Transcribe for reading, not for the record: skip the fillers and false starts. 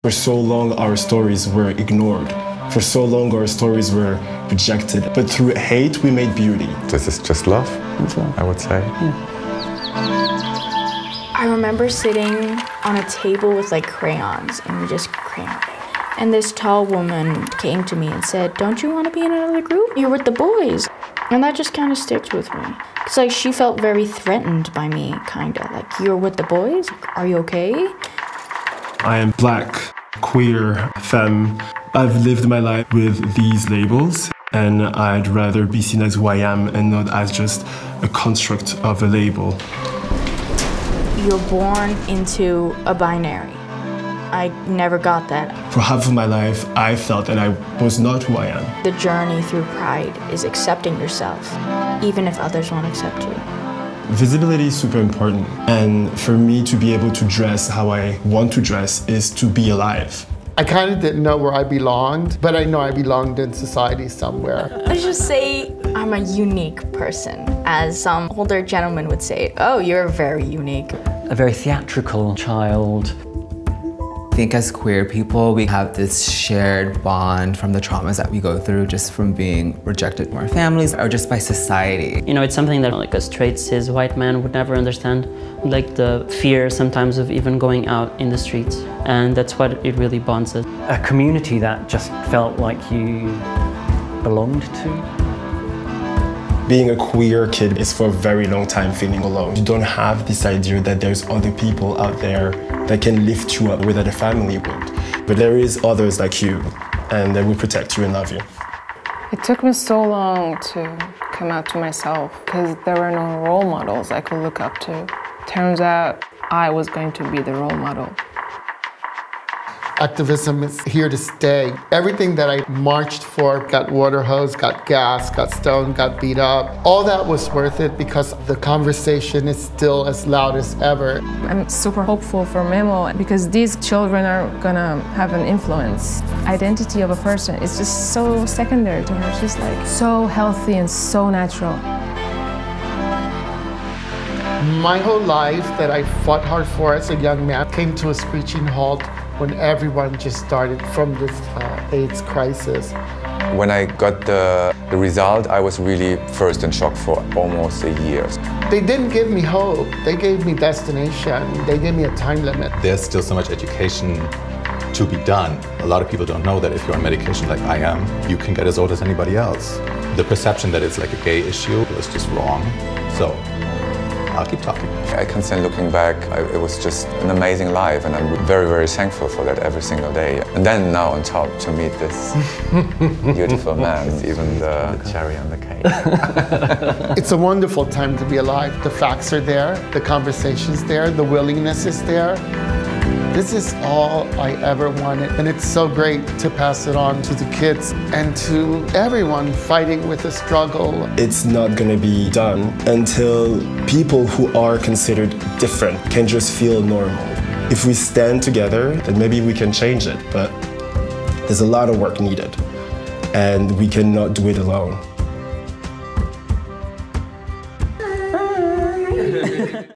For so long, our stories were ignored. For so long, our stories were rejected. But through hate, we made beauty. This is just love, I would say. Yeah. I remember sitting on a table with like crayons and we just crayoned. And this tall woman came to me and said, "Don't you want to be in another group? You're with the boys." And that just kind of sticks with me. It's like she felt very threatened by me, kind of. Like, "You're with the boys? Are you okay?" I am black, queer, femme. I've lived my life with these labels, and I'd rather be seen as who I am and not as just a construct of a label. You're born into a binary. I never got that. For half of my life, I felt that I was not who I am. The journey through pride is accepting yourself, even if others won't accept you. Visibility is super important, and for me to be able to dress how I want to dress is to be alive. I kind of didn't know where I belonged, but I know I belonged in society somewhere. Let's just say I'm a unique person, as some older gentlemen would say. "Oh, you're very unique." A very theatrical child. I think as queer people, we have this shared bond from the traumas that we go through just from being rejected from our families or just by society. You know, it's something that like a straight cis white man would never understand. Like the fear sometimes of even going out in the streets. And that's what it really bonds us. A community that just felt like you belonged to. Being a queer kid is for a very long time feeling alone. You don't have this idea that there's other people out there that can lift you up the way that a family would. But there is others like you, and they will protect you and love you. It took me so long to come out to myself because there were no role models I could look up to. Turns out I was going to be the role model. Activism is here to stay. Everything that I marched for, got water hosed, got gassed, got stoned, got beat up, all that was worth it because the conversation is still as loud as ever. I'm super hopeful for Memo because these children are gonna have an influence. Identity of a person is just so secondary to her. She's like so healthy and so natural. My whole life that I fought hard for as a young man came to a screeching halt when everyone just started from this AIDS crisis. When I got the result, I was really first in shock for almost a year. They didn't give me hope. They gave me destination. They gave me a time limit. There's still so much education to be done. A lot of people don't know that if you're on medication like I am, you can get as old as anybody else. The perception that it's like a gay issue is just wrong. So I'll keep talking. I can say looking back, it was just an amazing life, and I'm very, very thankful for that every single day. And then now on top to meet this beautiful man, it's even the cherry on the cake. It's a wonderful time to be alive. The facts are there, the conversation's there, the willingness is there. This is all I ever wanted, and it's so great to pass it on to the kids and to everyone fighting with the struggle. It's not gonna be done until people who are considered different can just feel normal. If we stand together, then maybe we can change it, but there's a lot of work needed, and we cannot do it alone.